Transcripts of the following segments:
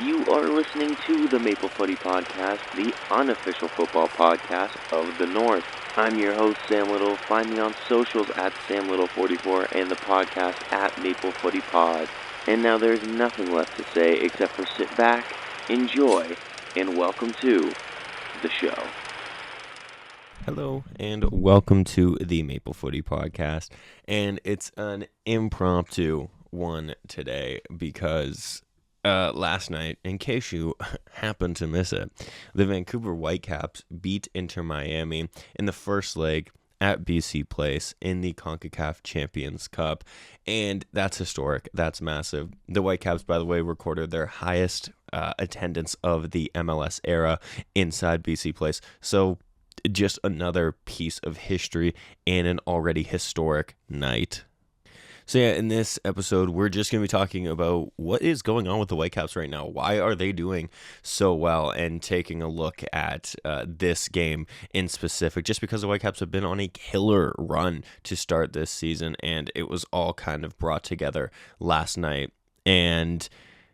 You are listening to the Maple Footy Podcast, the unofficial football podcast of the North. I'm your host, Sam Little. Find me on socials at SamLittle44 and the podcast at Maple Footy Pod. And now there's nothing left to say except for sit back, enjoy, and welcome to the show. Hello, and welcome to the Maple Footy Podcast. And it's an impromptu one today because last night, in case you happened to miss it, the Vancouver Whitecaps beat Inter Miami in the first leg at BC Place in the CONCACAF Champions Cup, and that's historic. That's massive. The Whitecaps, by the way, recorded their highest attendance of the MLS era inside BC Place, so just another piece of history in an already historic night. So yeah, in this episode, we're just going to be talking about what is going on with the Whitecaps right now. Why are they doing so well? And taking a look at this game in specific, just because the Whitecaps have been on a killer run to start this season, and it was all kind of brought together last night. And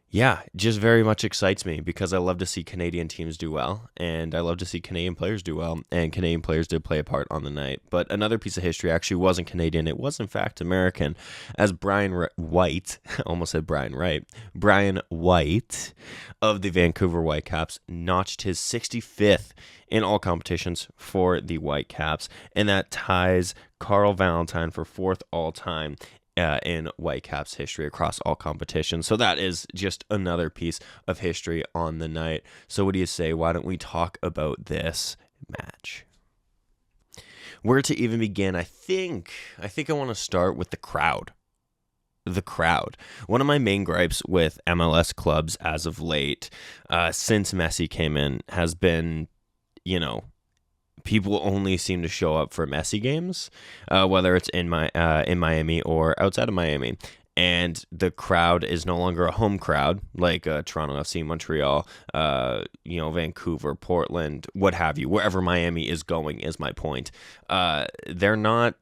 yeah, just very much excites me because I love to see Canadian teams do well, and I love to see Canadian players do well, and Canadian players did play a part on the night. But another piece of history actually wasn't Canadian. It was, in fact, American, as Brian White, almost said Brian Wright, Brian White of the Vancouver Whitecaps notched his 65th in all competitions for the Whitecaps, and that ties Carl Valentine for fourth all-time in Whitecaps history across all competitions. So that is just another piece of history on the night. So what do you say? Why don't we talk about this match? Where to even begin? I think I want to start with the crowd. The crowd. One of my main gripes with MLS clubs as of late, since Messi came in, has been, people only seem to show up for Messi games, whether it's in Miami or outside of Miami. And the crowd is no longer a home crowd like Toronto FC, Montreal, Vancouver, Portland, what have you. Wherever Miami is going is my point. It's not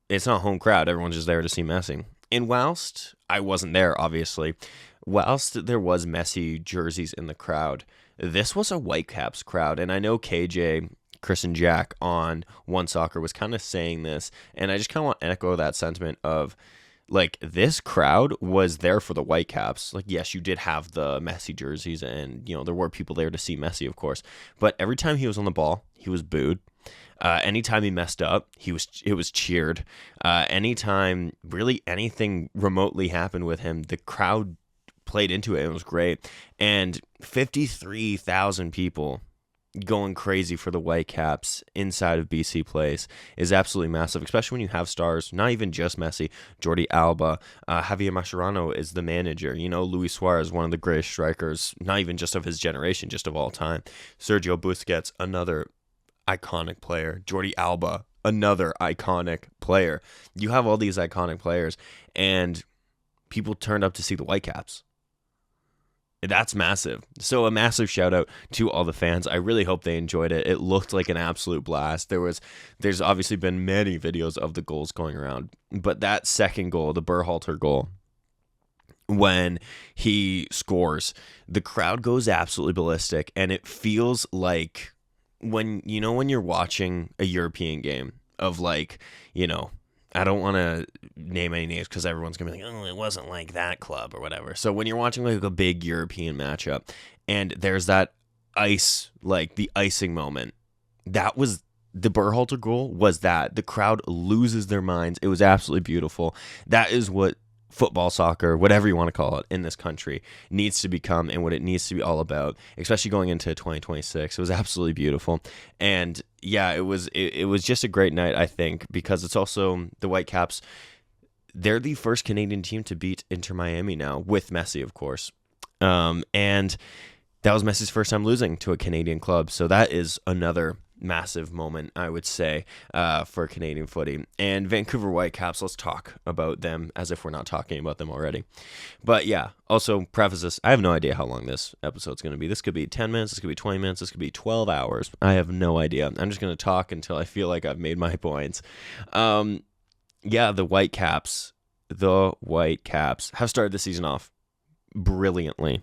a home crowd. Everyone's just there to see Messi. And whilst I wasn't there, obviously, whilst there was Messi jerseys in the crowd, this was a Whitecaps crowd. And I know KJ, Chris and Jack on One Soccer was kind of saying this, and I just kind of want to echo that sentiment of, like, this crowd was there for the Whitecaps. Like, yes, you did have the Messi jerseys, and, there were people there to see Messi, of course, but every time he was on the ball, he was booed. Anytime he messed up, it was cheered. Anytime really anything remotely happened with him, the crowd played into it. It was great. And 53,000 people going crazy for the Whitecaps inside of BC Place is absolutely massive, especially when you have stars, not even just Messi, Jordi Alba, Javier Mascherano is the manager, Luis Suarez, one of the greatest strikers, not even just of his generation, just of all time, Sergio Busquets, another iconic player, Jordi Alba, another iconic player. You have all these iconic players, and people turned up to see the Whitecaps. That's massive. So a massive shout out to all the fans. I really hope they enjoyed it. It looked like an absolute blast. There's obviously been many videos of the goals going around, but that second goal, the Berhalter goal, when he scores, the crowd goes absolutely ballistic, and it feels like when you're watching a European game of, like, I don't want to name any names because everyone's going to be like, oh, it wasn't like that club or whatever. So when you're watching like a big European matchup and there's that ice, like the icing moment, that was the Berhalter goal, was that. The crowd loses their minds. It was absolutely beautiful. That is what football, soccer, whatever you want to call it, in this country needs to become and what it needs to be all about, especially going into 2026. It was absolutely beautiful. And yeah, it was just a great night, I think, because it's also the Whitecaps. They're the first Canadian team to beat Inter Miami now, with Messi, of course. And that was Messi's first time losing to a Canadian club. So that is another massive moment, I would say, for Canadian footy. And Vancouver Whitecaps, let's talk about them as if we're not talking about them already. But yeah, also preface this, I have no idea how long this episode's going to be. This could be 10 minutes, this could be 20 minutes, this could be 12 hours. I have no idea. I'm just going to talk until I feel like I've made my points. Yeah, the Whitecaps have started the season off brilliantly.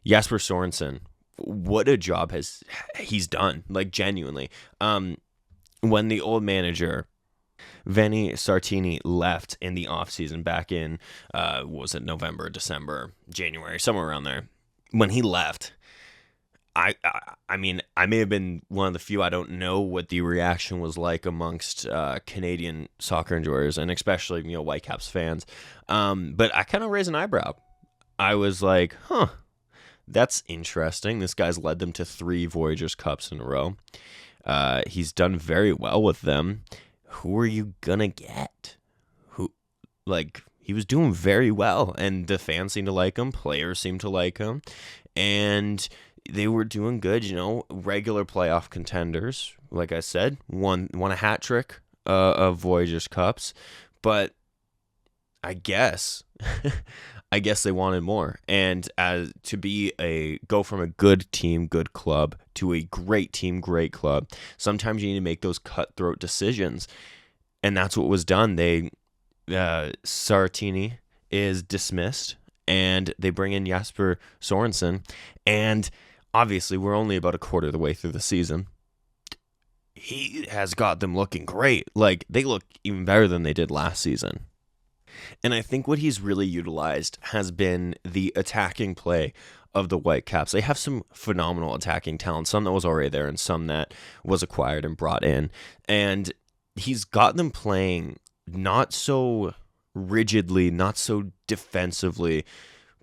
Jasper Sorensen, what a job he's done, like genuinely. When the old manager Vanni Sartini left in the offseason back in, what was it, November, December, January, somewhere around there. When he left, I mean, I may have been one of the few. I don't know what the reaction was like amongst Canadian soccer enjoyers, and especially, Whitecaps fans. But I kind of raised an eyebrow. I was like, huh, that's interesting. This guy's led them to 3 Voyageurs Cups in a row. He's done very well with them. Who are you gonna get? He was doing very well, and the fans seemed to like him. Players seemed to like him, and they were doing good. Regular playoff contenders. Like I said, won a hat trick of Voyageurs Cups, but I guess they wanted more. And as to go from a good team, good club to a great team, great club, sometimes you need to make those cutthroat decisions. And that's what was done. Sartini is dismissed and they bring in Jasper Sorensen. And obviously we're only about a quarter of the way through the season. He has got them looking great. Like, they look even better than they did last season. And I think what he's really utilized has been the attacking play of the Whitecaps. They have some phenomenal attacking talent, some that was already there and some that was acquired and brought in. And he's got them playing not so rigidly, not so defensively,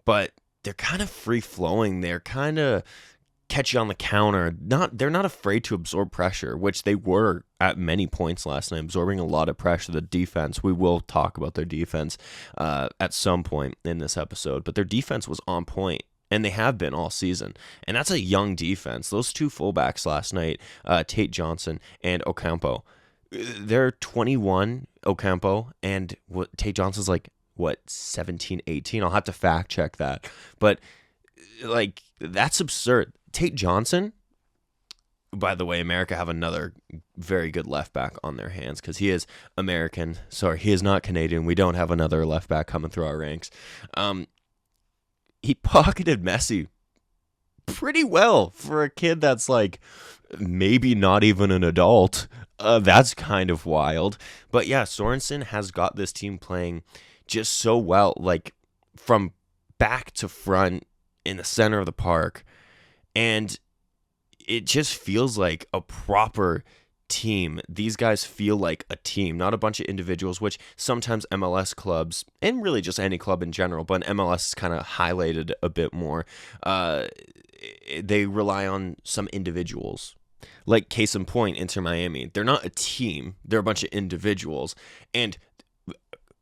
but they're kind of free-flowing. They're kind of catchy on the counter. They're not afraid to absorb pressure, which they were at many points last night, absorbing a lot of pressure. The defense, we will talk about their defense at some point in this episode, but their defense was on point, and they have been all season. And that's a young defense. Those 2 fullbacks last night, Tate Johnson and Ocampo, they're 21, Ocampo, and Tate Johnson's 17, 18? I'll have to fact check that. But that's absurd. Tate Johnson, by the way, America have another very good left back on their hands because he is American. Sorry, he is not Canadian. We don't have another left back coming through our ranks. He pocketed Messi pretty well for a kid that's maybe not even an adult. That's kind of wild. But yeah, Sorensen has got this team playing just so well, from back to front in the center of the park. And it just feels like a proper team. These guys feel like a team, not a bunch of individuals, which sometimes MLS clubs, and really just any club in general, but MLS is kind of highlighted a bit more. They rely on some individuals. Like, case in point, Inter Miami. They're not a team. They're a bunch of individuals. And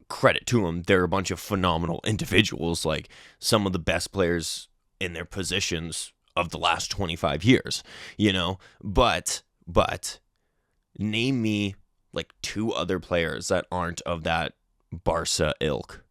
credit to them, they're a bunch of phenomenal individuals, like some of the best players in their positions of the last 25 years, but name me 2 other players that aren't of that Barca ilk.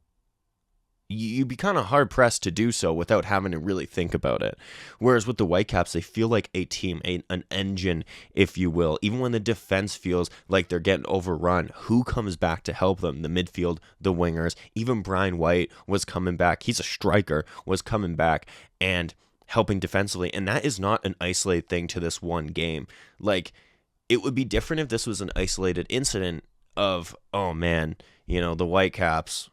You'd be kind of hard pressed to do so without having to really think about it. Whereas with the Whitecaps, they feel like a team, an engine, if you will. Even when the defense feels like they're getting overrun, who comes back to help them? The midfield, the wingers, even Brian White was coming back. He's a striker, was coming back and helping defensively. And that is not an isolated thing to this one game. It would be different if this was an isolated incident of, oh man, the Whitecaps,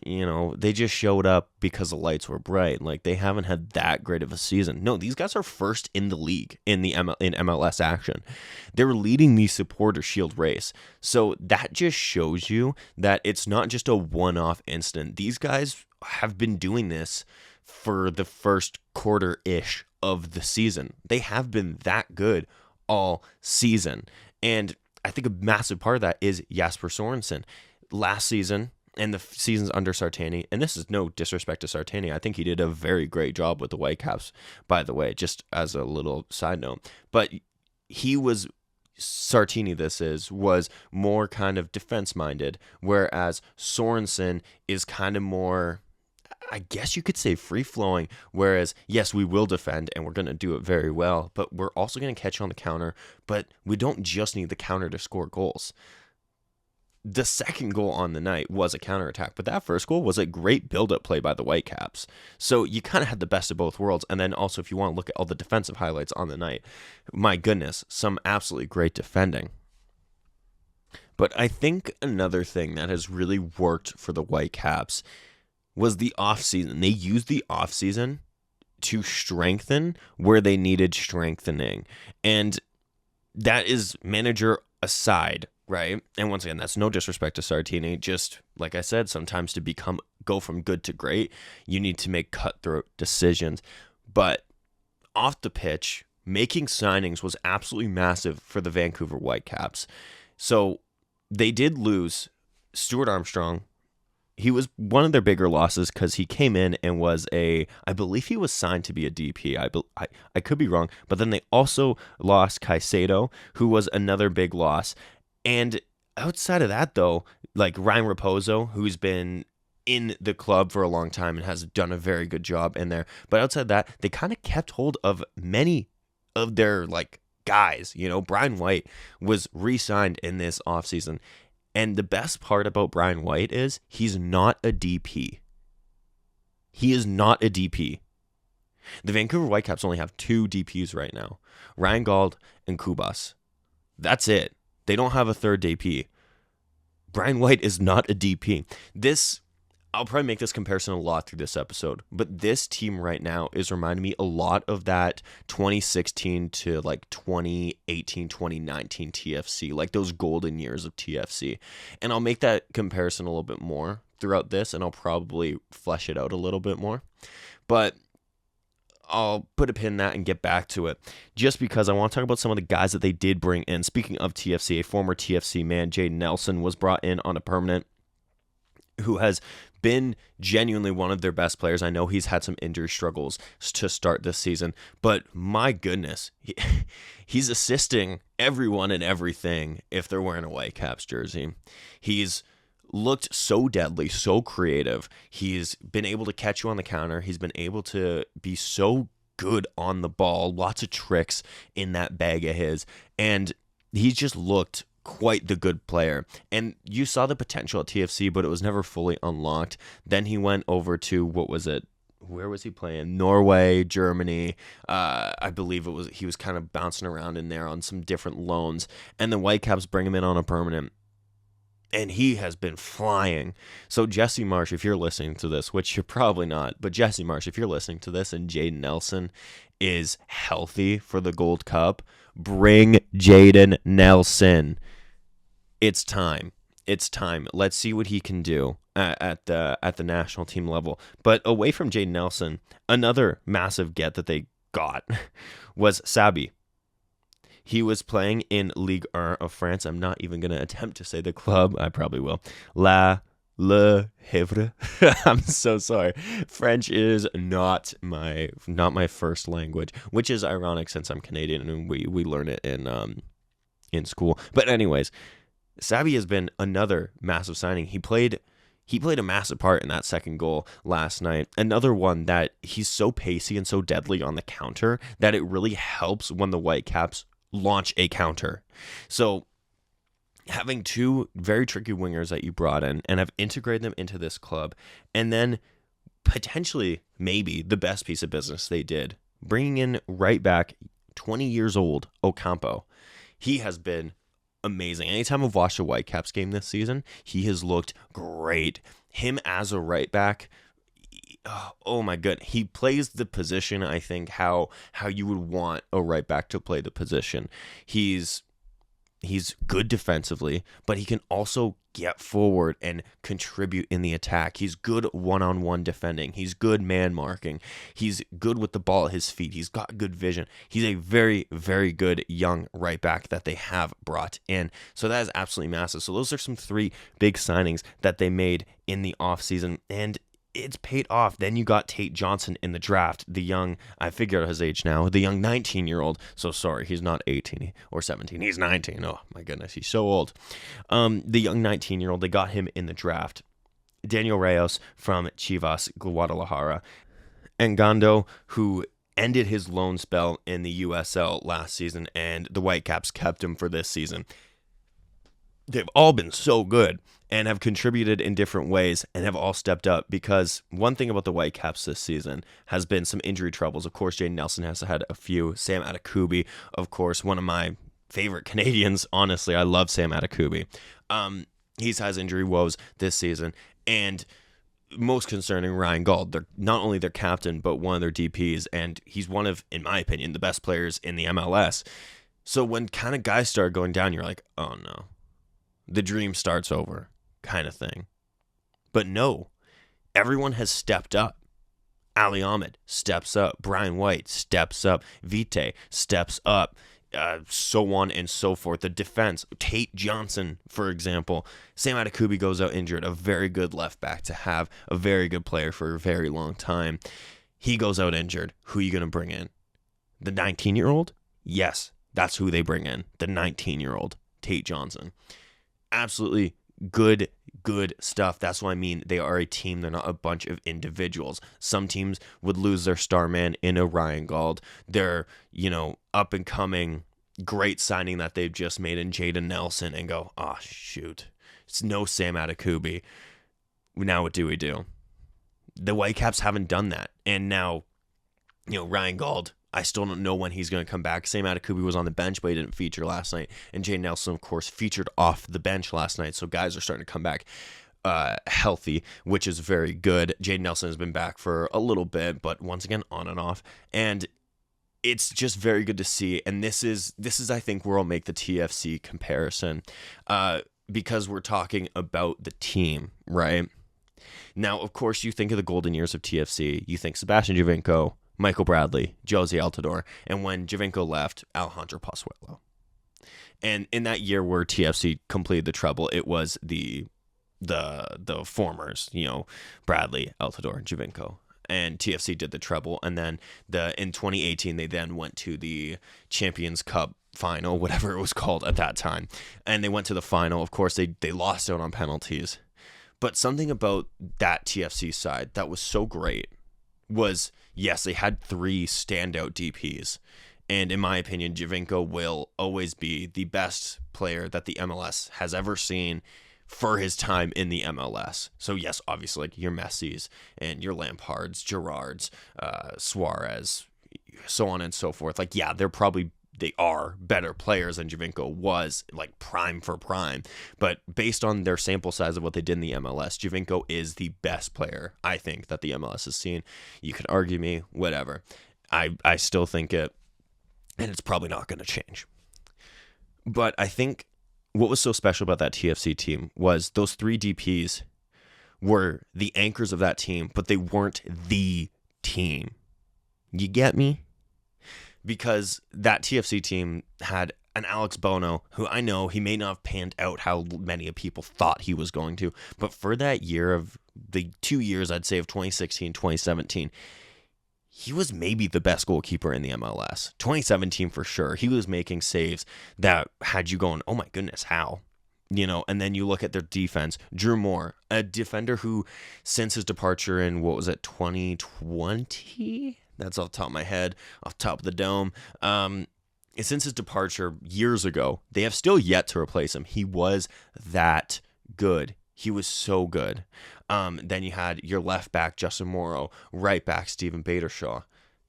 they just showed up because the lights were bright. They haven't had that great of a season. No, these guys are first in the league in MLS action. They're leading the supporter shield race. So that just shows you that it's not just a one-off incident. These guys have been doing this for the first quarter-ish of the season. They have been that good all season. And I think a massive part of that is Jasper Sorensen. Last season, and the seasons under Sartini, and this is no disrespect to Sartini, I think he did a very great job with the Whitecaps, by the way, just as a little side note. But Sartini was more kind of defense-minded, whereas Sorensen is kind of more, I guess you could say, free-flowing, whereas, yes, we will defend, and we're going to do it very well, but we're also going to catch on the counter, but we don't just need the counter to score goals. the second goal on the night was a counterattack, but that first goal was a great build-up play by the Whitecaps. So you kind of had the best of both worlds. And then also, if you want to look at all the defensive highlights on the night, my goodness, some absolutely great defending. But I think another thing that has really worked for the Whitecaps was the offseason. They used the offseason to strengthen where they needed strengthening. And that is manager aside, right? And once again, that's no disrespect to Sartini. Just like I said, sometimes to go from good to great, you need to make cutthroat decisions. But off the pitch, making signings was absolutely massive for the Vancouver Whitecaps. So they did lose Stuart Armstrong. He was one of their bigger losses because he came in and was I believe he was signed to be a DP. I could be wrong, but then they also lost Caicedo, who was another big loss. And outside of that, though, like Ryan Raposo, who's been in the club for a long time and has done a very good job in there. But outside of that, they kind of kept hold of many of their guys. Brian White was re-signed in this offseason. And the best part about Brian White is he's not a DP. He is not a DP. The Vancouver Whitecaps only have 2 DPs right now, Ryan Gauld and Kubas. That's it. They don't have a third DP. Brian White is not a DP. I'll probably make this comparison a lot through this episode, but this team right now is reminding me a lot of that 2016 to 2018, 2019 TFC, those golden years of TFC. And I'll make that comparison a little bit more throughout this, and I'll probably flesh it out a little bit more. But I'll put a pin in that and get back to it, just because I want to talk about some of the guys that they did bring in. Speaking of TFC, a former TFC man, Jaden Nelson, was brought in on a permanent, who has been genuinely one of their best players. I know he's had some injury struggles to start this season, but my goodness, he's assisting everyone and everything if they're wearing a Whitecaps jersey. He's looked so deadly, so creative. He's been able to catch you on the counter. He's been able to be so good on the ball, lots of tricks in that bag of his, and he's just looked quite the good player. And you saw the potential at TFC, but it was never fully unlocked. Then he went over to, where was he playing? Norway, Germany. I believe he was kind of bouncing around in there on some different loans. And the Whitecaps bring him in on a permanent. And he has been flying. So Jesse Marsh, if you're listening to this, which you're probably not, but Jesse Marsh, if you're listening to this and Jaden Nelson is healthy for the Gold Cup, bring Jaden Nelson. It's time. It's time. Let's see what he can do at the national team level. But away from Jaden Nelson, another massive get that they got was Sabi. He was playing in Ligue 1 of France. I'm not even going to attempt to say the club. I probably will. Le Havre. I'm so sorry. French is not my first language, which is ironic since I'm Canadian and we learn it in school. But anyways, Sabi has been another massive signing. He played a massive part in that second goal last night. Another one that he's so pacey and so deadly on the counter that it really helps when the Whitecaps launch a counter. So having 2 very tricky wingers that you brought in and have integrated them into this club, and then potentially maybe the best piece of business they did, bringing in right back 20 years old Ocampo. He has been amazing. Anytime I've watched a Whitecaps game this season, he has looked great. Him as a right back, oh my goodness, he plays the position, I think, how you would want a right back to play the position. He's good defensively, but he can also get forward and contribute in the attack. He's good one-on-one defending. He's good man marking. He's good with the ball at his feet. He's got good vision. He's a very, very good young right back that they have brought in. So that is absolutely massive. So those are some 3 big signings that they made in the offseason, and it's paid off. Then you got Tate Johnson in the draft, the young, I figured out his age now, the young 19-year-old. So sorry, he's not 18 or 17. He's 19. Oh my goodness, he's so old. The young 19-year-old, they got him in the draft. Daniel Reyes from Chivas Guadalajara. And Gando, who ended his loan spell in the USL last season, and the Whitecaps kept him for this season. they've all been so good and have contributed in different ways and have all stepped up, because one thing about the Whitecaps this season has been some injury troubles. Of course, Jaden Nelson has had a few. Sam Adekubi, of course, one of my favorite Canadians. Honestly, I love Sam Adekubi. He's has injury woes this season. And most concerning, Ryan Gauld. They're not only their captain, but one of their DPs. And he's one of, in my opinion, the best players in the MLS. So when kind of guys start going down, you're like, oh no, the dream starts over kind of thing. But no, everyone has stepped up. Ali Ahmed steps up. Brian White steps up. Vite steps up. So on and so forth. The defense, Tate Johnson, for example. Sam Adekubi goes out injured, a very good left back to have, a very good player for a very long time. He goes out injured. Who are you going to bring in? The 19-year-old? Yes, that's who they bring in. The 19-year-old, Tate Johnson. Absolutely good stuff. That's what I mean. They are a team. They're not a bunch of individuals. Some teams would lose their star man in a Ryan Gauld. They're, up and coming great signing that they've just made in Jaden Nelson and go, oh, shoot. It's no Sam Adekubi. Now what do we do? The Whitecaps haven't done that. And now, Ryan Gauld, I still don't know when he's going to come back. Sam Adekubi was on the bench, but he didn't feature last night. And Jaden Nelson, of course, featured off the bench last night. So guys are starting to come back healthy, which is very good. Jaden Nelson has been back for a little bit, but once again, on and off. And it's just very good to see. And this is I think, where I'll make the TFC comparison, because we're talking about the team, right? Now, of course, you think of the golden years of TFC. You think Sebastian Giovinco, Michael Bradley, Josie Altidore, and when Giovinco left, Alejandro Pozuelo. And in that year where TFC completed the treble, it was the formers, Bradley, Altidore, Giovinco, and TFC did the treble. And then in 2018, they then went to the Champions Cup final, whatever it was called at that time, and they went to the final. Of course, they lost out on penalties, but something about that TFC side that was so great was, yes, they had 3 standout DPs. And in my opinion, Giovinco will always be the best player that the MLS has ever seen for his time in the MLS. So yes, obviously, like your Messis and your Lampards, Gerrards, Suarez, so on and so forth. Like, yeah, they are better players than Giovinco was, like prime for prime. But based on their sample size of what they did in the MLS, Giovinco is the best player, I think, that the MLS has seen. You can argue me, whatever. I still think it, and it's probably not going to change. But I think what was so special about that TFC team was those 3 DPs were the anchors of that team, but they weren't the team. You get me? Because that TFC team had an Alex Bono, who I know he may not have panned out how many people thought he was going to, but for that year, of the 2 years, I'd say, of 2016, 2017, he was maybe the best goalkeeper in the MLS. 2017 for sure. He was making saves that had you going, oh my goodness, how? And then you look at their defense. Drew Moore, a defender who, since his departure in, 2020? That's off the top of my head, off the top of the dome. Since his departure years ago, they have still yet to replace him. He was that good. He was so good. Then you had your left back, Justin Morrow, right back, Stephen Badershaw.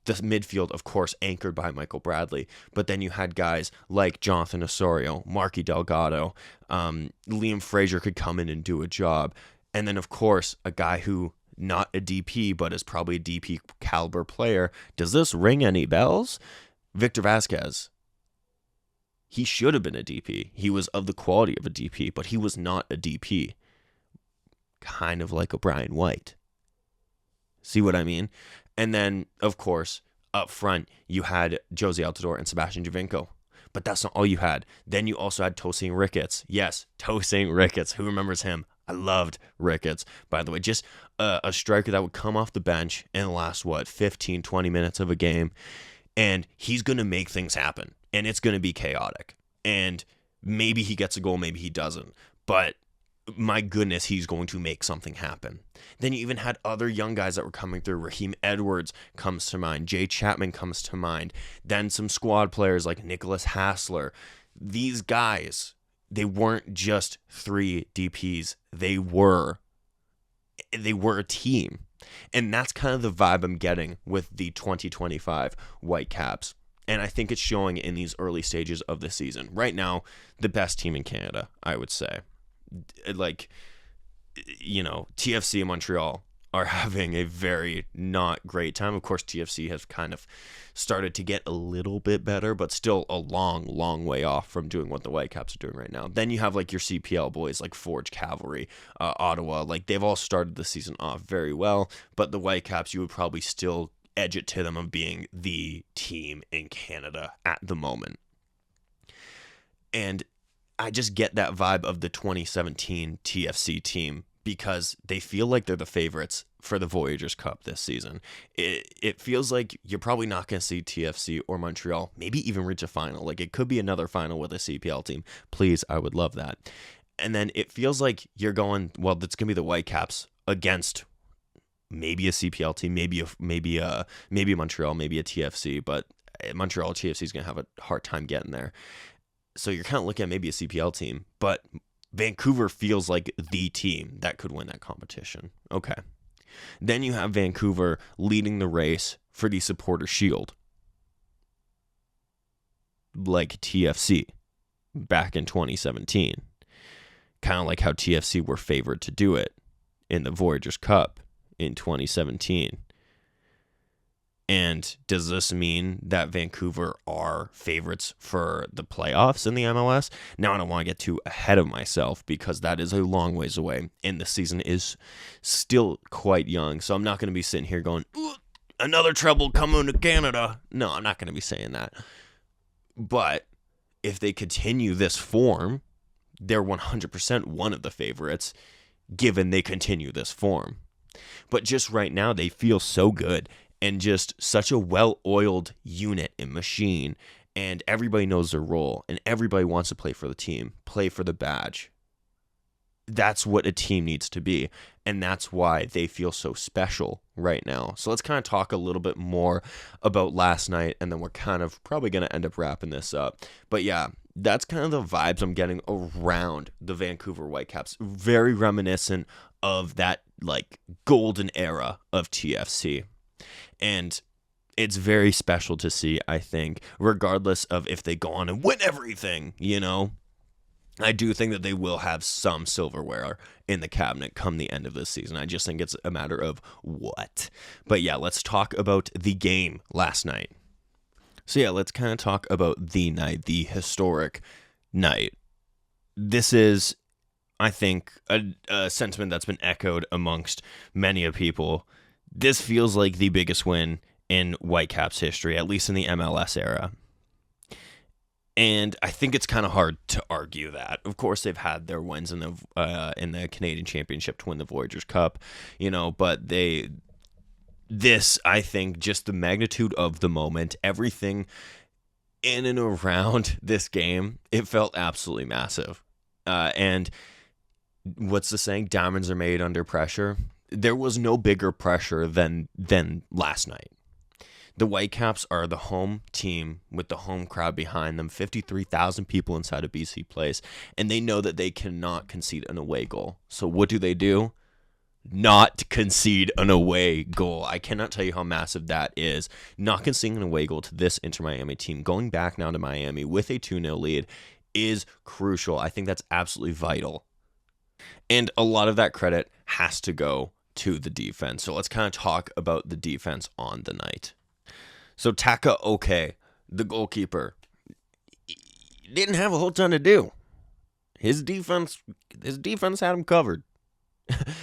The midfield, of course, anchored by Michael Bradley. But then you had guys like Jonathan Osorio, Marky Delgado, Liam Fraser could come in and do a job. And then, of course, a guy who, not a DP, but is probably a DP caliber player. Does this ring any bells? Victor Vasquez. He should have been a DP. He was of the quality of a DP, but he was not a DP. Kind of like a Brian White. See what I mean? And then, of course, up front, you had Josie Altidore and Sebastian Giovinco. But that's not all you had. Then you also had Tosin Ricketts. Yes, Tosin Ricketts. Who remembers him? I loved Ricketts, by the way. Just a striker that would come off the bench and last, 15, 20 minutes of a game. And he's going to make things happen. And it's going to be chaotic. And maybe he gets a goal, maybe he doesn't. But my goodness, he's going to make something happen. Then you even had other young guys that were coming through. Raheem Edwards comes to mind. Jay Chapman comes to mind. Then some squad players like Nicholas Hassler. These guys, They weren't just 3 DPs. They were a team. And that's kind of the vibe I'm getting with the 2025 Whitecaps. And I think it's showing in these early stages of the season. Right now, the best team in Canada, I would say. Like, TFC and Montreal are having a very not great time. Of course, TFC has kind of started to get a little bit better, but still a long, long way off from doing what the Whitecaps are doing right now. Then you have like your CPL boys like Forge Cavalry, Ottawa. Like they've all started the season off very well, but the Whitecaps, you would probably still edge it to them of being the team in Canada at the moment. And I just get that vibe of the 2017 TFC team because they feel like they're the favorites for the Voyageurs Cup this season. It feels like you're probably not going to see TFC or Montreal maybe even reach a final. Like it could be another final with a CPL team. Please, I would love that. And then it feels like you're going, well, it's going to be the Whitecaps against maybe a CPL team, maybe Montreal, maybe a TFC, but Montreal TFC is going to have a hard time getting there. So you're kind of looking at maybe a CPL team, but Vancouver feels like the team that could win that competition. Okay. Then you have Vancouver leading the race for the Supporter Shield, like TFC back in 2017. Kind of like how TFC were favored to do it in the Voyageurs Cup in 2017. And does this mean that Vancouver are favorites for the playoffs in the MLS? Now, I don't want to get too ahead of myself because that is a long ways away, and the season is still quite young. So I'm not going to be sitting here going, another trouble coming to Canada. No, I'm not going to be saying that. But if they continue this form, they're 100% one of the favorites, given they continue this form. But just right now, they feel so good. And just such a well-oiled unit and machine. And everybody knows their role. And everybody wants to play for the team. Play for the badge. That's what a team needs to be. And that's why they feel so special right now. So let's kind of talk a little bit more about last night. And then we're kind of probably going to end up wrapping this up. But yeah, that's kind of the vibes I'm getting around the Vancouver Whitecaps. Very reminiscent of that like golden era of TFC. And it's very special to see, I think, regardless of if they go on and win everything, I do think that they will have some silverware in the cabinet come the end of this season. I just think it's a matter of what. But yeah, let's talk about the game last night. So yeah, let's kind of talk about the night, the historic night. This is, I think, a sentiment that's been echoed amongst many of people. This feels like the biggest win in Whitecaps history, at least in the MLS era. And I think it's kind of hard to argue that. Of course, they've had their wins in the Canadian Championship to win the Voyageurs Cup, but I think, just the magnitude of the moment, everything in and around this game, it felt absolutely massive. And what's the saying? Diamonds are made under pressure. There was no bigger pressure than last night. The Whitecaps are the home team with the home crowd behind them, 53,000 people inside of BC Place, and they know that they cannot concede an away goal. So what do? Not concede an away goal. I cannot tell you how massive that is. Not conceding an away goal to this Inter Miami team, going back now to Miami with a 2-0 lead, is crucial. I think that's absolutely vital. And a lot of that credit has to go to the defense. So let's kind of talk about the defense on the night. So Taka Oke, the goalkeeper, didn't have a whole ton to do. His defense had him covered.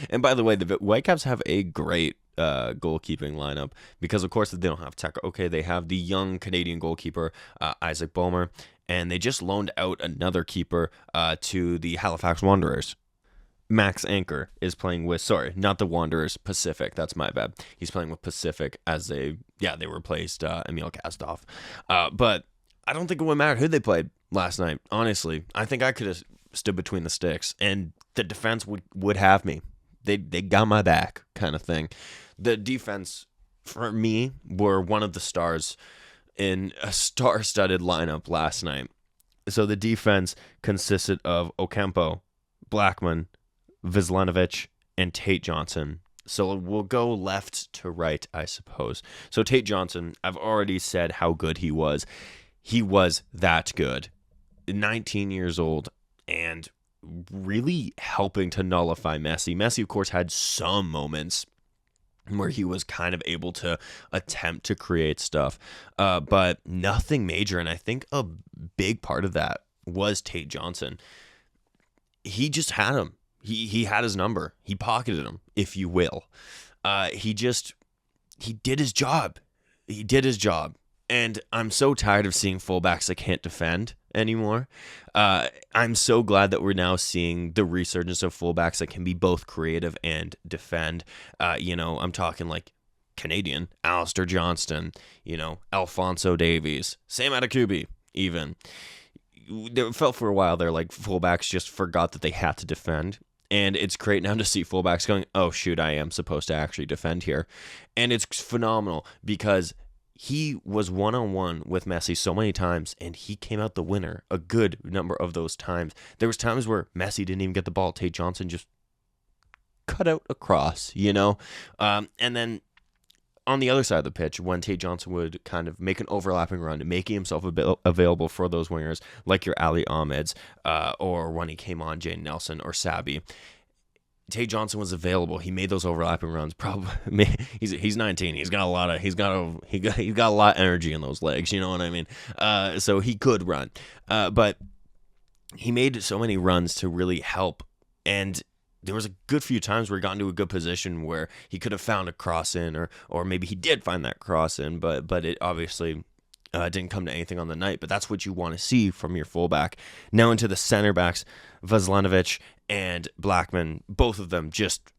And by the way, the Whitecaps have a great goalkeeping lineup because, of course, they don't have Taka Oke. They have the young Canadian goalkeeper, Isaac Boehmer, and they just loaned out another keeper to the Halifax Wanderers. Max Anchor is playing with, not the Wanderers, Pacific. That's my bad. He's playing with Pacific as they replaced Emil Kastov. But I don't think it would matter who they played last night. Honestly, I think I could have stood between the sticks and the defense would have me. They got my back kind of thing. The defense, for me, were one of the stars in a star-studded lineup last night. So the defense consisted of Ocampo, Blackman, Vislanovic, and Tate Johnson. So we'll go left to right, I suppose. So Tate Johnson, I've already said how good he was. He was that good. 19 years old and really helping to nullify Messi. Messi, of course, had some moments where he was kind of able to attempt to create stuff, but nothing major. And I think a big part of that was Tate Johnson. He just had him. He had his number. He pocketed him, if you will. He did his job. He did his job. And I'm so tired of seeing fullbacks that can't defend anymore. I'm so glad that we're now seeing the resurgence of fullbacks that can be both creative and defend. I'm talking like Canadian, Alistair Johnston, Alphonso Davies, Sam Adekubi, even. It felt for a while there like fullbacks just forgot that they had to defend. And it's great now to see fullbacks going, oh, shoot, I am supposed to actually defend here. And it's phenomenal because he was one-on-one with Messi so many times, and he came out the winner a good number of those times. There was times where Messi didn't even get the ball. Tate Johnson just cut out a cross, And then on the other side of the pitch, when Tate Johnson would kind of make an overlapping run, making himself available for those wingers, like your Ali Ahmeds, or when he came on, Jane Nelson or Sabi, Tate Johnson was available. He made those overlapping runs. Probably he's 19. He's got a lot of energy in those legs. You know what I mean? So he could run, but he made so many runs to really help. And there was a good few times where he got into a good position where he could have found a cross in, or maybe he did find that cross in, but it obviously didn't come to anything on the night. But that's what you want to see from your fullback. Now into the center backs, Vaslanovic and Blackman, both of them just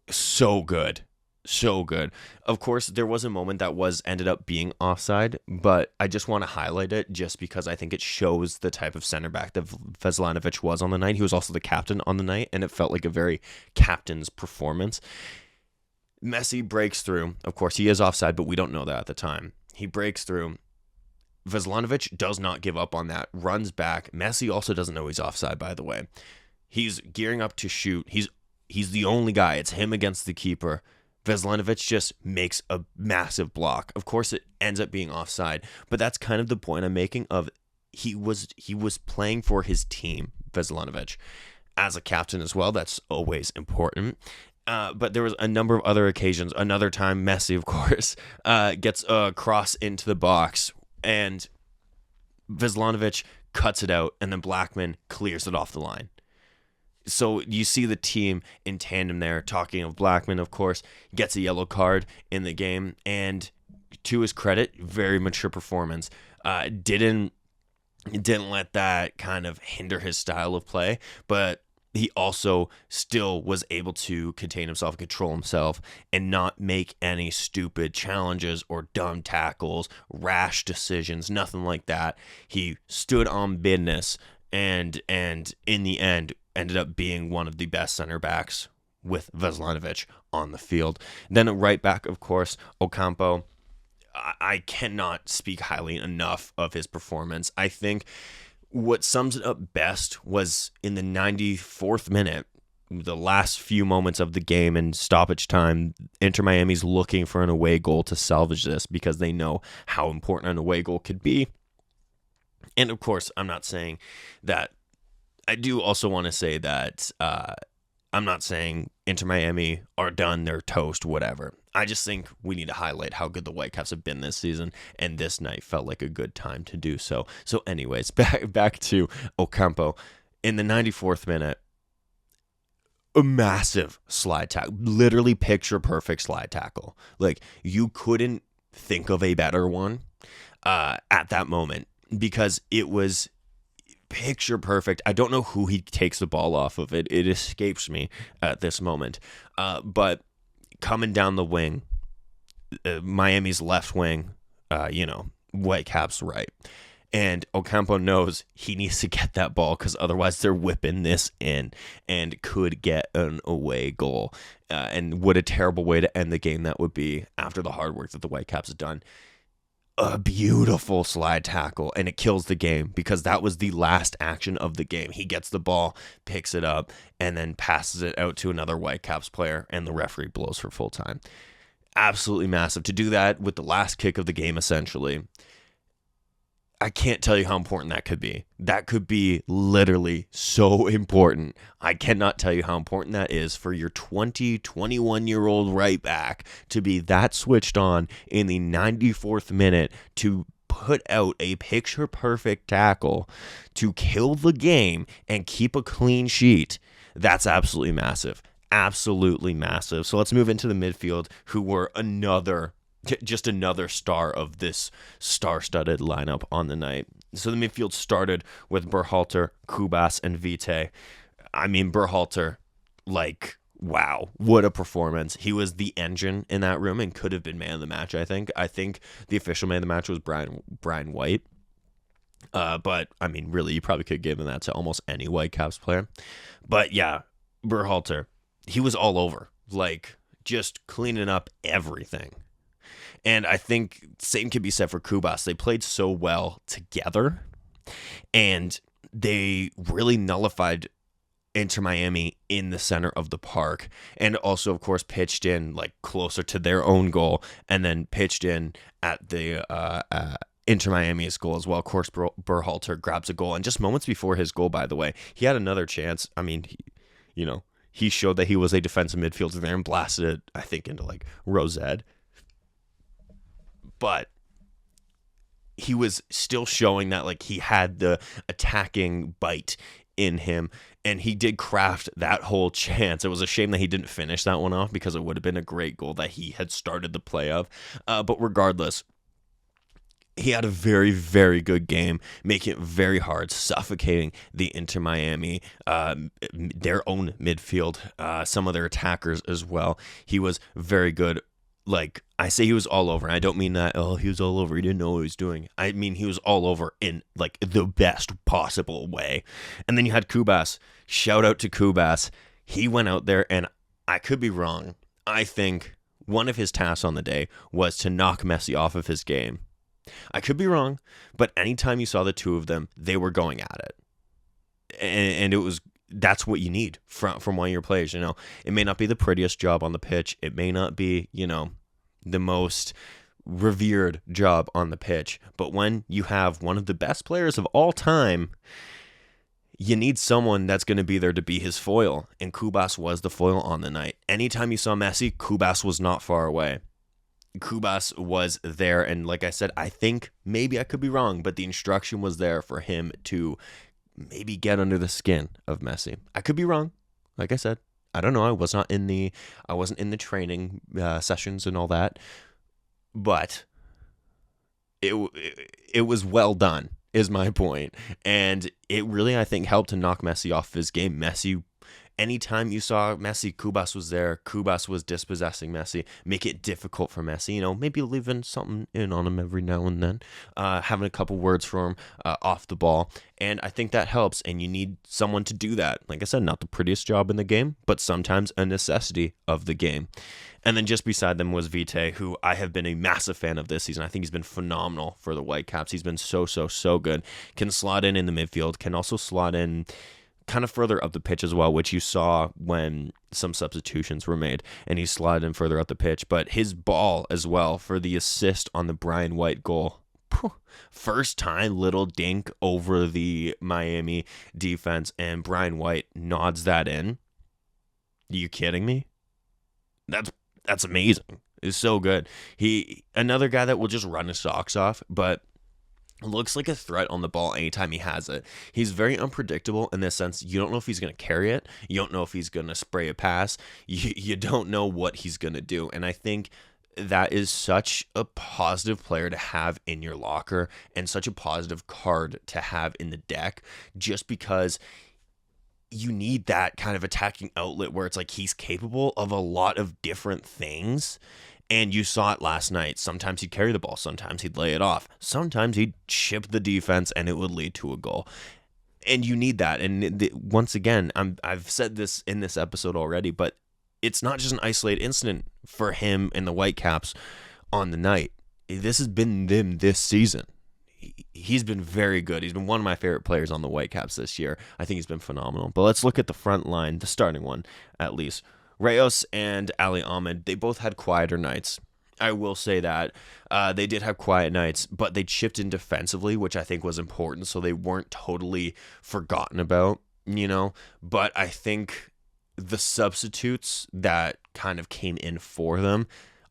so good. So good. Of course, there was a moment that ended up being offside, but I just want to highlight it just because I think it shows the type of center back that Vaslanovic was on the night. He was also the captain on the night, and it felt like a very captain's performance. Messi breaks through. Of course, he is offside, but we don't know that at the time. He breaks through. Vaslanovic does not give up on that, runs back. Messi also doesn't know he's offside, by the way. He's gearing up to shoot. He's the only guy. It's him against the keeper. Vaslanovic just makes a massive block. Of course, it ends up being offside, but that's kind of the point I'm making of he was playing for his team, Vaslanovic, as a captain as well. That's always important. But there was a number of other occasions. Another time, Messi, of course, gets a cross into the box, and Vaslanovic cuts it out, and then Blackman clears it off the line. So you see the team in tandem there. Talking of Blackman, of course, gets a yellow card in the game, and to his credit, very mature performance. Didn't let that kind of hinder his style of play, but he also still was able to contain himself, control himself, and not make any stupid challenges or dumb tackles, rash decisions, nothing like that. He stood on business, and in the end ended up being one of the best center backs with Vaslanovic on the field. Then at right back, of course, Ocampo. I cannot speak highly enough of his performance. I think what sums it up best was in the 94th minute, the last few moments of the game and stoppage time. Inter Miami's looking for an away goal to salvage this because they know how important an away goal could be. And of course, I'm not saying that. I do also want to say that I'm not saying Inter Miami are done, they're toast, whatever. I just think we need to highlight how good the Whitecaps have been this season, and this night felt like a good time to do so. So anyways, back to Ocampo. In the 94th minute, a massive slide tackle, literally picture-perfect slide tackle. Like, you couldn't think of a better one at that moment because it was picture perfect. I don't know who he takes the ball off of. It escapes me at this moment. But coming down the wing, Miami's left wing, Whitecaps right. And Ocampo knows he needs to get that ball because otherwise they're whipping this in and could get an away goal. And what a terrible way to end the game that would be after the hard work that the Whitecaps have done. a beautiful slide tackle, and it kills the game because that was the last action of the game. He gets the ball, picks it up, and then passes it out to another Whitecaps player, and the referee blows for full time. Absolutely massive. To do that with the last kick of the game, essentially, I can't tell you how important that could be. That could be literally so important. I cannot tell you how important that is for your 20, 21-year-old right back to be that switched on in the 94th minute to put out a picture-perfect tackle to kill the game and keep a clean sheet. That's absolutely massive. Absolutely massive. So let's move into the midfield, who were just another star of this star-studded lineup on the night. So the midfield started with Berhalter, Kubas, and Vite. I mean, Berhalter, wow, what a performance. He was the engine in that room and could have been man of the match, I think. I think the official man of the match was Brian White. But, I mean, really, you probably could give him that to almost any Whitecaps player. But, yeah, Berhalter, he was all over, just cleaning up everything. And I think same can be said for Kubas. They played so well together, and they really nullified Inter Miami in the center of the park, and also, of course, pitched in closer to their own goal, and then pitched in at the Inter Miami's goal as well. Of course, Berhalter grabs a goal, and just moments before his goal, by the way, he had another chance. I mean, he showed that he was a defensive midfielder there and blasted it, I think, into Rosette. But he was still showing that he had the attacking bite in him, and he did craft that whole chance. It was a shame that he didn't finish that one off because it would have been a great goal that he had started the play of. But regardless, he had a very, very good game, making it very hard, suffocating the Inter Miami, their own midfield, some of their attackers as well. He was very good. I say he was all over. I don't mean that, he was all over, he didn't know what he was doing. I mean, he was all over in, the best possible way. And then you had Kubas. Shout out to Kubas. He went out there, and I could be wrong. I think one of his tasks on the day was to knock Messi off of his game. I could be wrong, but anytime you saw the two of them, they were going at it. And that's what you need from one of your players. It may not be the prettiest job on the pitch. It may not be, the most revered job on the pitch. But when you have one of the best players of all time, you need someone that's going to be there to be his foil. And Kubas was the foil on the night. Anytime you saw Messi, Kubas was not far away. Kubas was there. And like I said, I think maybe I could be wrong, but the instruction was there for him to maybe get under the skin of Messi. I could be wrong. Like I said, I don't know. I wasn't in the training sessions and all that, but it was well done, is my point. And it really, I think, helped to knock Messi off his game. Messi, anytime you saw Messi, Kubas was there. Kubas was dispossessing Messi, make it difficult for Messi. Maybe leaving something in on him every now and then, having a couple words for him off the ball. And I think that helps, and you need someone to do that. Like I said, not the prettiest job in the game, but sometimes a necessity of the game. And then just beside them was Vite, who I have been a massive fan of this season. I think he's been phenomenal for the Whitecaps. He's been so good. Can slot in the midfield, can also slot in kind of further up the pitch as well, which you saw when some substitutions were made, and he slid in further up the pitch. But his ball as well for the assist on the Brian White goal. First time little dink over the Miami defense, and Brian White nods that in. Are you kidding me? That's amazing. It's so good. Another guy that will just run his socks off, but looks like a threat on the ball anytime he has it. He's very unpredictable in the sense you don't know if he's going to carry it. You don't know if he's going to spray a pass. You don't know what he's going to do. And I think that is such a positive player to have in your locker and such a positive card to have in the deck, just because you need that kind of attacking outlet where it's he's capable of a lot of different things. And you saw it last night. Sometimes he'd carry the ball. Sometimes he'd lay it off. Sometimes he'd chip the defense and it would lead to a goal. And you need that. And once again, I've said this in this episode already, but it's not just an isolated incident for him and the Whitecaps on the night. this has been them this season. He's been very good. He's been one of my favorite players on the Whitecaps this year. I think he's been phenomenal. But let's look at the front line, the starting one, at least. Reyes and Ali Ahmed, they both had quieter nights. I will say that. They did have quiet nights, but they chipped in defensively, which I think was important, so they weren't totally forgotten about, But I think the substitutes that kind of came in for them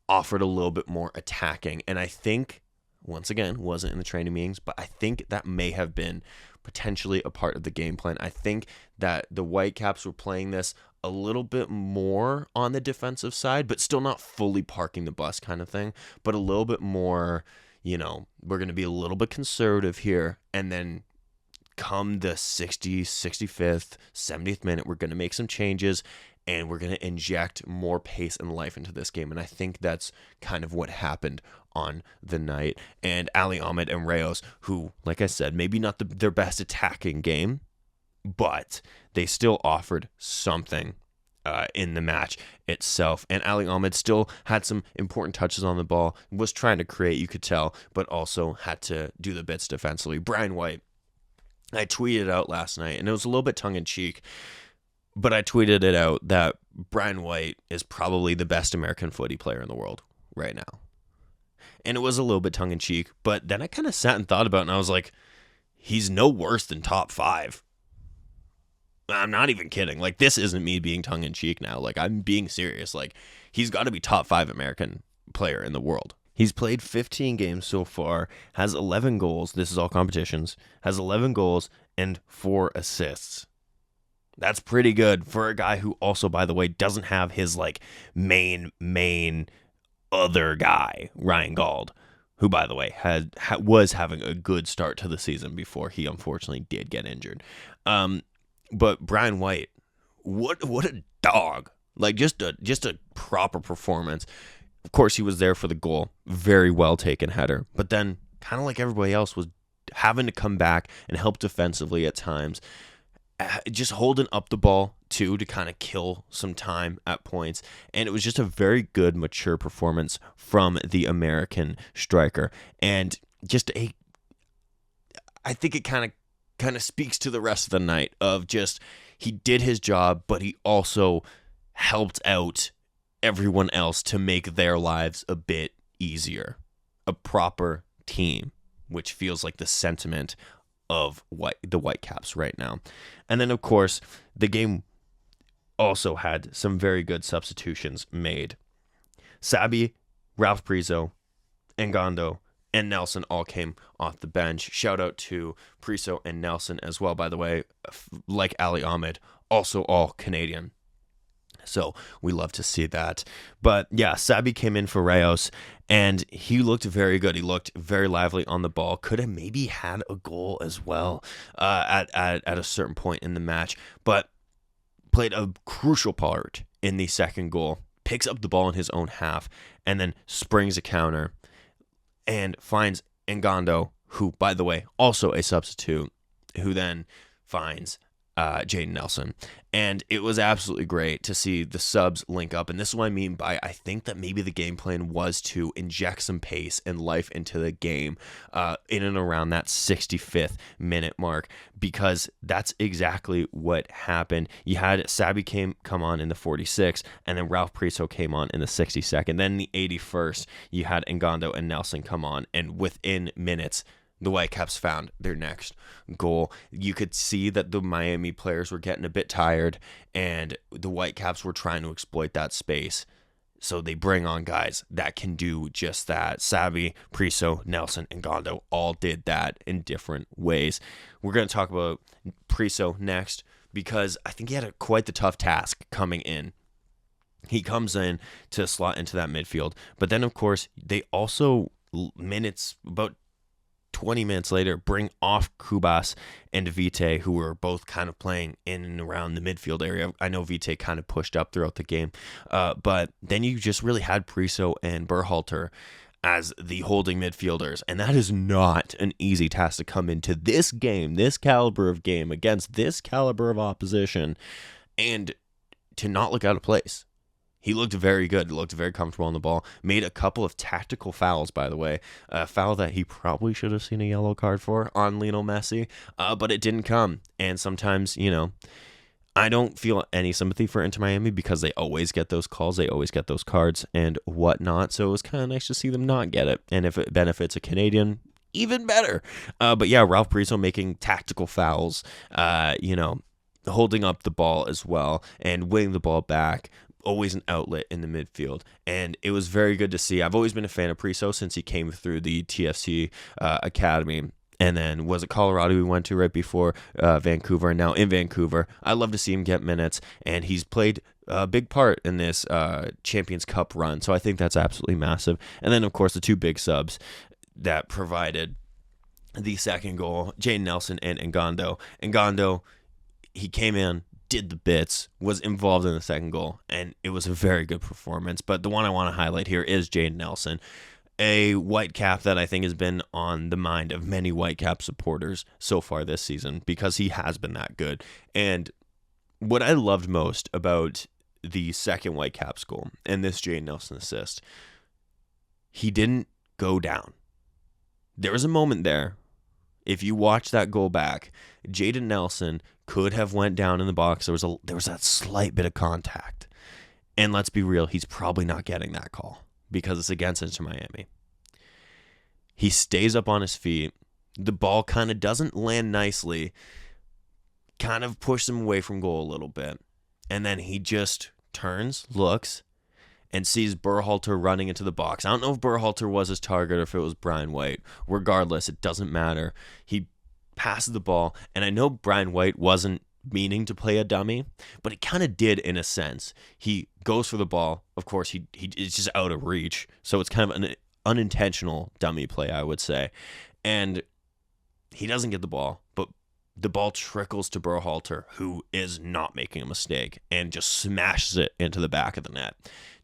offered a little bit more attacking. And I think, once again, wasn't in the training meetings, but I think that may have been potentially a part of the game plan. I think that the Whitecaps were playing this a little bit more on the defensive side, but still not fully parking the bus kind of thing, but a little bit more, we're going to be a little bit conservative here, and then come the 60th, 65th, 70th minute, we're going to make some changes, and we're going to inject more pace and life into this game. And I think that's kind of what happened on the night. And Ali Ahmed and Reyes, who, like I said, maybe not their best attacking game, but they still offered something in the match itself. And Ali Ahmed still had some important touches on the ball, was trying to create, you could tell, but also had to do the bits defensively. Brian White, I tweeted out last night, and it was a little bit tongue-in-cheek, but I tweeted it out that Brian White is probably the best American footy player in the world right now. And it was a little bit tongue-in-cheek, but then I kind of sat and thought about it, and I was like, he's no worse than top 5. I'm not even kidding. Like, this isn't me being tongue-in-cheek now. Like, I'm being serious. Like, he's got to be top 5 American player in the world. He's played 15 games so far, has 11 goals. This is all competitions. Has 11 goals and 4 assists. That's pretty good for a guy who also, by the way, doesn't have his, main other guy, Ryan Gauld, who, by the way, was having a good start to the season before he unfortunately did get injured. But Brian White, what a dog. Like, just a proper performance. Of course, he was there for the goal. Very well taken header. But then, kind of like everybody else, was having to come back and help defensively at times. Just holding up the ball, too, to kind of kill some time at points. And it was just a very good, mature performance from the American striker. And just I think it kind of speaks to the rest of the night of just, he did his job, but he also helped out everyone else to make their lives a bit easier. A proper team, which feels like the sentiment of the Whitecaps right now. And then, of course, the game also had some very good substitutions made. Sabi, Ralph Priso, Ngando, and Nelson all came off the bench. Shout out to Priso and Nelson as well, by the way, like Ali Ahmed, also all Canadian. So we love to see that. But yeah, Sabi came in for Reyes, and he looked very good. He looked very lively on the ball. Could have maybe had a goal as well at a certain point in the match, but played a crucial part in the second goal. Picks up the ball in his own half, and then springs a counter, and finds Ngando, who, by the way, also a substitute, who then finds Jaden Nelson. And it was absolutely great to see the subs link up. And this is what I mean by, I think that maybe the game plan was to inject some pace and life into the game in and around that 65th minute mark, because that's exactly what happened. You had Sabi come on in the 46th, and then Ralph Priso came on in the 62nd. Then in the 81st, you had Ngando and Nelson come on, and within minutes, the Whitecaps found their next goal. You could see that the Miami players were getting a bit tired, and the Whitecaps were trying to exploit that space. So they bring on guys that can do just that. Sabi, Priso, Nelson, and Ngando all did that in different ways. We're going to talk about Priso next, because I think he had quite the tough task coming in. He comes in to slot into that midfield. But then, of course, they also, about 20 minutes later, bring off Kubas and Vite, who were both kind of playing in and around the midfield area. I know Vite kind of pushed up throughout the game, but then you just really had Priso and Berhalter as the holding midfielders, and that is not an easy task to come into this game, this caliber of game, against this caliber of opposition, and to not look out of place. He looked very good. Looked very comfortable on the ball. Made a couple of tactical fouls, by the way. A foul that he probably should have seen a yellow card for on Lionel Messi, but it didn't come. And sometimes, I don't feel any sympathy for Inter Miami because they always get those calls. They always get those cards and whatnot. So it was kind of nice to see them not get it. And if it benefits a Canadian, even better. But yeah, Ralph Parisot making tactical fouls, holding up the ball as well and winning the ball back. Always an outlet in the midfield. And it was very good to see. I've always been a fan of Parisot since he came through the TFC Academy. And then was it Colorado we went to right before Vancouver, and now in Vancouver. I love to see him get minutes, and he's played a big part in this Champions Cup run. So I think that's absolutely massive. And then, of course, the two big subs that provided the second goal, Jaden Nelson and Ngando. Ngando, he came in, did the bits, was involved in the second goal, and it was a very good performance. But the one I want to highlight here is Jaden Nelson, a Whitecap that I think has been on the mind of many Whitecap supporters so far this season because he has been that good. And what I loved most about the second Whitecaps goal and this Jaden Nelson assist, he didn't go down. There was a moment there, if you watch that goal back, Jaden Nelson could have went down in the box. There was that slight bit of contact. And let's be real, he's probably not getting that call because it's against Inter Miami. He stays up on his feet. The ball kind of doesn't land nicely, kind of pushes him away from goal a little bit. And then he just turns, looks, and sees Berhalter running into the box. I don't know if Berhalter was his target or if it was Brian White. Regardless, it doesn't matter. He passes the ball, and I know Brian White wasn't meaning to play a dummy, but it kind of did in a sense. He goes for the ball. Of course, it's just out of reach, so it's kind of an unintentional dummy play, I would say. And he doesn't get the ball, but the ball trickles to Berhalter, who is not making a mistake, and just smashes it into the back of the net.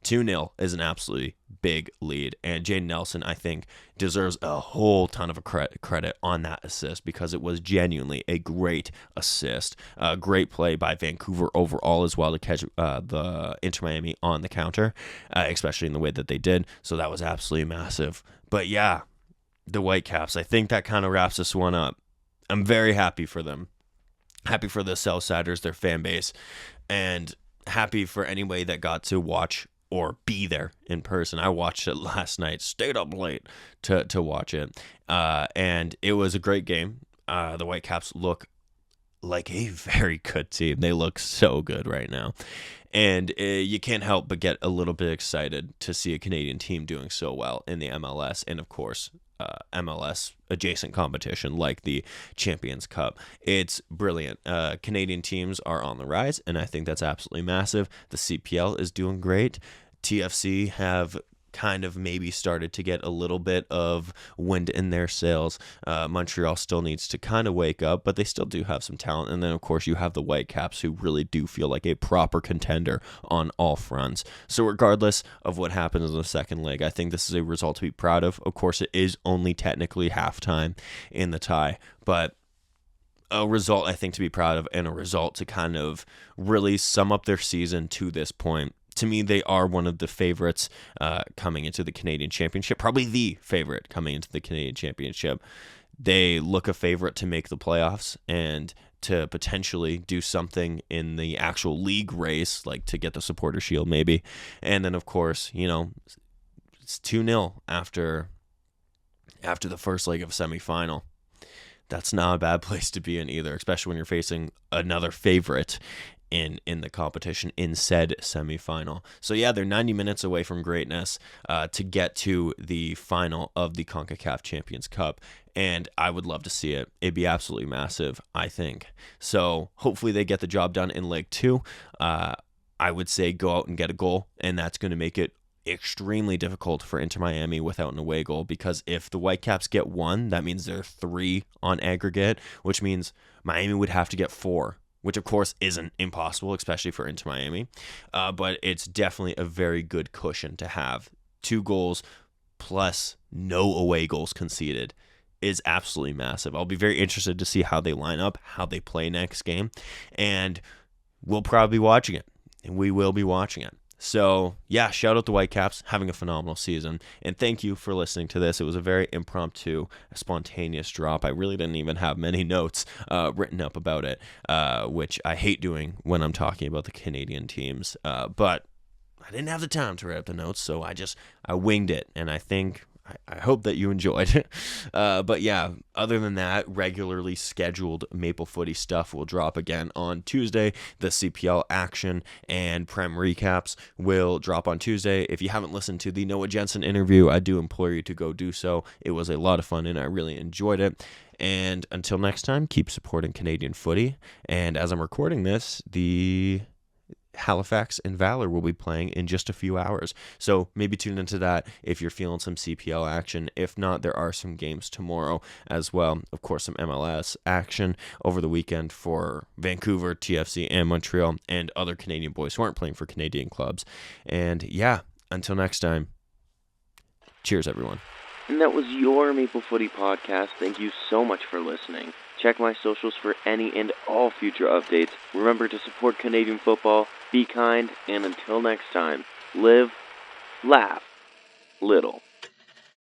2-0 is an absolutely big lead, and Jaden Nelson, I think, deserves a whole ton of credit on that assist because it was genuinely a great assist. A great play by Vancouver overall as well to catch the Inter Miami on the counter, especially in the way that they did. So that was absolutely massive. But yeah, the Whitecaps, I think that kind of wraps this one up. I'm very happy for them. Happy for the Southsiders, their fan base, and happy for anybody that got to watch or be there in person. I watched it last night, stayed up late to watch it, and it was a great game. The Whitecaps look like a very good team. They look so good right now. And you can't help but get a little bit excited to see a Canadian team doing so well in the MLS and, of course, MLS adjacent competition like the Champions Cup. It's brilliant. Canadian teams are on the rise, and I think that's absolutely massive. The CPL is doing great. TFC have kind of maybe started to get a little bit of wind in their sails. Montreal still needs to kind of wake up, but they still do have some talent. And then, of course, you have the Whitecaps, who really do feel like a proper contender on all fronts. So regardless of what happens in the second leg, I think this is a result to be proud of. Of course, it is only technically halftime in the tie, but a result I think to be proud of, and a result to kind of really sum up their season to this point. To me, they are one of the favorites coming into the Canadian Championship, probably the favorite coming into the Canadian Championship. They look a favorite to make the playoffs and to potentially do something in the actual league race, like to get the Supporter Shield maybe. And then, of course, it's 2-0 after the first leg of a semifinal. That's not a bad place to be in either, especially when you're facing another favorite in the competition in said semifinal. So yeah, they're 90 minutes away from greatness to get to the final of the CONCACAF Champions Cup, and I would love to see it. It'd be absolutely massive, I think. So hopefully they get the job done in Leg 2. I would say go out and get a goal, and that's going to make it extremely difficult for Inter Miami without an away goal, because if the Whitecaps get 1, that means they're 3 on aggregate, which means Miami would have to get 4, which of course isn't impossible, especially for Inter Miami, but it's definitely a very good cushion to have. 2 goals plus no away goals conceded is absolutely massive. I'll be very interested to see how they line up, how they play next game, and we'll probably be watching it, and we will be watching it. So, yeah, shout out the Whitecaps, having a phenomenal season. And thank you for listening to this. It was a very impromptu, spontaneous drop. I really didn't even have many notes written up about it, which I hate doing when I'm talking about the Canadian teams. But I didn't have the time to write up the notes, so I winged it. And I hope that you enjoyed it. But yeah, other than that, regularly scheduled Maple Footy stuff will drop again on Tuesday. The CPL action and Prem recaps will drop on Tuesday. If you haven't listened to the Noah Jensen interview, I do implore you to go do so. It was a lot of fun and I really enjoyed it. And until next time, keep supporting Canadian footy. And as I'm recording this, the Halifax and Valor will be playing in just a few hours. So maybe tune into that if you're feeling some CPL action. If not, there are some games tomorrow as well. Of course, some MLS action over the weekend for Vancouver, TFC, and Montreal, and other Canadian boys who aren't playing for Canadian clubs. And yeah, until next time, cheers, everyone. And that was your Maple Footy podcast. Thank you so much for listening. Check my socials for any and all future updates. Remember to support Canadian football, be kind, and until next time, live, laugh, little.